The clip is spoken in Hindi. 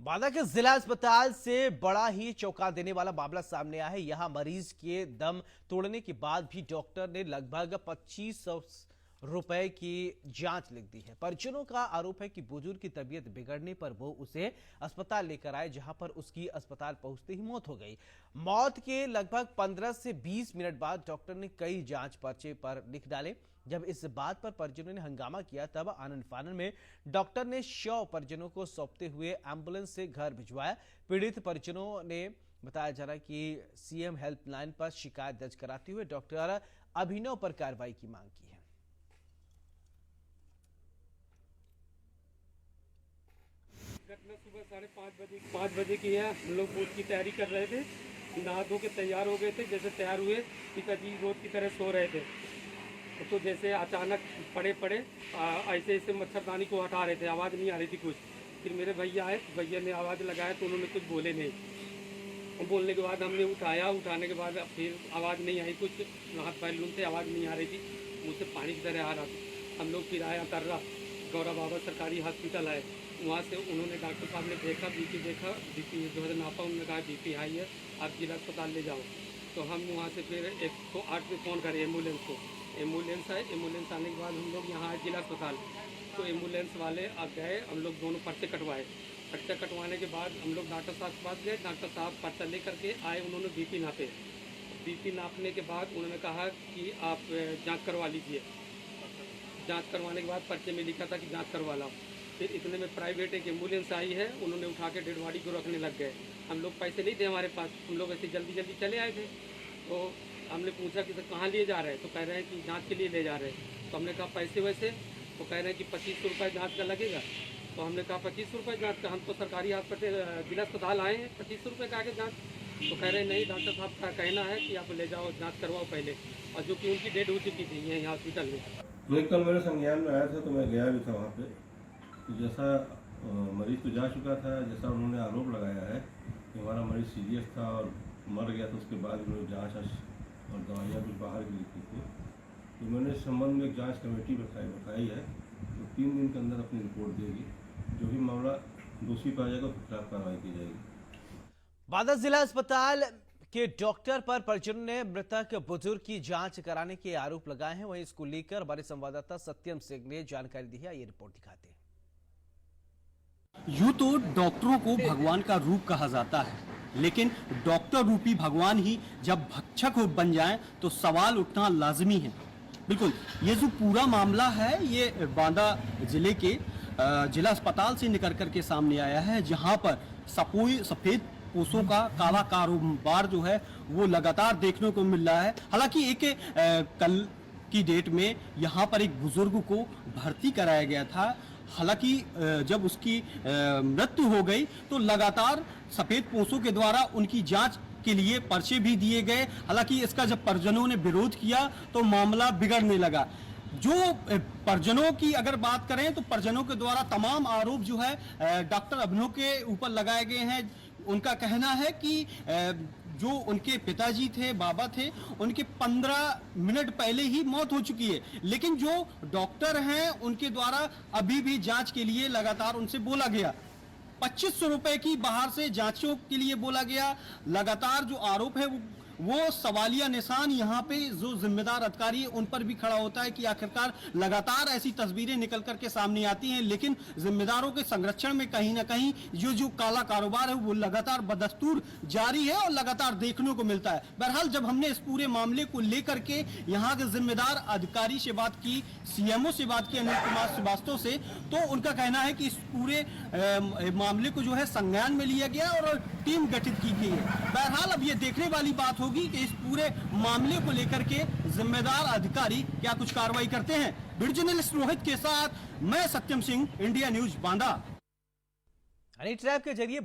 बांदा के जिला अस्पताल से बड़ा ही चौंका देने वाला मामला सामने आया है। यहां मरीज के दम तोड़ने के बाद भी डॉक्टर ने लगभग 2500 रुपए की जांच लिख दी है। परिजनों का आरोप है कि बुजुर्ग की तबीयत बिगड़ने पर वो उसे अस्पताल लेकर आए, जहां पर उसकी अस्पताल पहुंचते ही मौत हो गई। मौत के लगभग 15 से 20 मिनट बाद डॉक्टर ने कई जांच पर्चे पर लिख डाले। जब इस बात पर परिजनों ने हंगामा किया, तब आनन फानन में डॉक्टर ने शव परिजनों को सौंपते हुए एम्बुलेंस से घर भिजवाया। पीड़ित परिजनों ने बताया जा रहा है कि सीएम हेल्पलाइन पर शिकायत दर्ज कराते हुए डॉक्टर अभिनव पर कार्रवाई की मांग की है। घटना सुबह 5:30 बजे की है। हम लोग वोट की तैयारी कर रहे थे, नहा धो के तैयार हो गए थे। जैसे तैयार हुए, पिताजी रोज की तरह सो रहे थे, तो जैसे अचानक पड़े ऐसे ऐसे मच्छरदानी को हटा रहे थे, आवाज़ नहीं आ रही थी कुछ। फिर मेरे भैया आए, भैया ने आवाज़ लगाया तो उन्होंने कुछ बोले नहीं। बोलने के बाद हमने उठाया, उठाने के बाद फिर आवाज़ नहीं आई, कुछ हाथ पैर लूमते, आवाज़ नहीं आ रही थी, मुँह से पानी की तरह आ रहा था। हम लोग फिर आया कर्रा गौरव बाबा सरकारी हॉस्पिटल है, वहाँ से उन्होंने डॉक्टर साहब ने देखा, बीपी देखा, बीपी जो है नापा, उन्होंने कहा बीपी हाई है, आप जिला अस्पताल ले जाओ। तो हम वहाँ से फिर 108 पे फ़ोन करें एम्बुलेंस को। एम्बुलेंस आए, एम्बुलेंस आने के बाद हम लोग यहाँ आए जिला अस्पताल। तो एम्बुलेंस वाले अब गए, हम लोग दोनों पर्चे कटवाए। पर्चा कटवाने के बाद हम लोग डॉक्टर साहब के पास गए। डॉक्टर साहब पर्चा ले करके आए, उन्होंने बीपी नापे। बीपी नापने के बाद उन्होंने कहा कि आप जाँच करवा लीजिए। जांच करवाने के बाद पर्चे में लिखा था कि जांच करवा लाओ। फिर इतने में प्राइवेट एक एम्बुलेंस आई है, उन्होंने उठा के डेड बॉडी को रखने लग गए। हम लोग पैसे नहीं थे हमारे पास, हम लोग ऐसे जल्दी जल्दी चले आए थे। तो हमने पूछा कि सर कहाँ लिए जा रहे हैं, तो कह रहे हैं कि जांच के लिए ले जा रहे हैं। तो हमने कहा पैसे वैसे, तो कह रहे हैं कि 2500 रुपये जाँच का लगेगा। तो हमने कहा 2500 रुपये जाँच का, हम तो सरकारी हॉस्पिटल जिला अस्पताल आए हैं, 2500 रुपये का आगे जाँच। तो कह रहे नहीं, डॉक्टर साहब का कहना है कि आप ले जाओ, जाँच करवाओ पहले, और जो कि उनकी डेड हो चुकी थी यहीं हॉस्पिटल में। नहीं, कल मेरे संज्ञान में आया था तो मैं गया भी था वहाँ पे। तो जैसा मरीज तो जा चुका था, जैसा उन्होंने आरोप लगाया है कि हमारा मरीज सीरियस था और मर गया, तो उसके बाद उन्होंने जाँच और दवाइयाँ कुछ बाहर की लिखी थी। तो मैंने इस संबंध में एक जाँच कमेटी बताई है, तो 3 दिन के अंदर अपनी रिपोर्ट देगी। जो भी मामला दोषी पाया जाएगा उसके खिलाफ कार्रवाई की जाएगी। बांदा जिला अस्पताल के डॉक्टर पर परिजनों ने मृतक बुजुर्ग की जांच कराने के आरोप लगाए हैं। वहीं इसको लेकर हमारे संवाददाता सत्यम सिंह ने जानकारी दी है, ये रिपोर्ट दिखाते हैं। यूं तो डॉक्टरों को भगवान का रूप कहा जाता है, लेकिन डॉक्टर रूपी भगवान ही जब भक्षक बन जाएं तो सवाल उठना लाजमी है। बिल्कुल, ये जो पूरा मामला है ये बांदा जिले के जिला अस्पताल से निकल कर के सामने आया है, जहां पर सफेद पोसों का काला कारोबार जो है वो लगातार देखने को मिल रहा है। हालांकि एक कल की डेट में यहाँ पर एक बुजुर्ग को भर्ती कराया गया था। हालांकि जब उसकी मृत्यु हो गई तो लगातार सफेद पोसों के द्वारा उनकी जांच के लिए पर्चे भी दिए गए। हालांकि इसका जब परिजनों ने विरोध किया तो मामला बिगड़ने लगा। जो परिजनों की अगर बात करें तो परिजनों के द्वारा तमाम आरोप जो है डॉक्टर अभिनव के ऊपर लगाए गए हैं। उनका कहना है कि जो उनके पिताजी थे, बाबा थे, उनके 15 मिनट पहले ही मौत हो चुकी है, लेकिन जो डॉक्टर हैं उनके द्वारा अभी भी जांच के लिए लगातार उनसे बोला गया। 2500 रुपए की बाहर से जांचों के लिए बोला गया। लगातार जो आरोप है वो सवालिया निशान यहाँ पे जो जिम्मेदार अधिकारी है उन पर भी खड़ा होता है कि आखिरकार लगातार ऐसी तस्वीरें निकल करके सामने आती हैं, लेकिन जिम्मेदारों के संरक्षण में कहीं ना कहीं जो काला कारोबार है वो लगातार बदस्तूर जारी है और लगातार देखने को मिलता है। बहरहाल जब हमने इस पूरे मामले को लेकर के यहाँ के जिम्मेदार अधिकारी से बात की, सीएमओ से बात की, अनिल कुमार श्रीवास्तव से, तो उनका कहना है कि इस पूरे मामले को जो है संज्ञान में लिया गया और टीम गठित की गई है। बहरहाल अब ये देखने वाली बात होगी कि इस पूरे मामले को लेकर के जिम्मेदार अधिकारी क्या कुछ कार्रवाई करते हैं। वीडियो जर्नलिस्ट रोहित के साथ मैं Satyam Singh, India news Banda. Honey trap के जरिए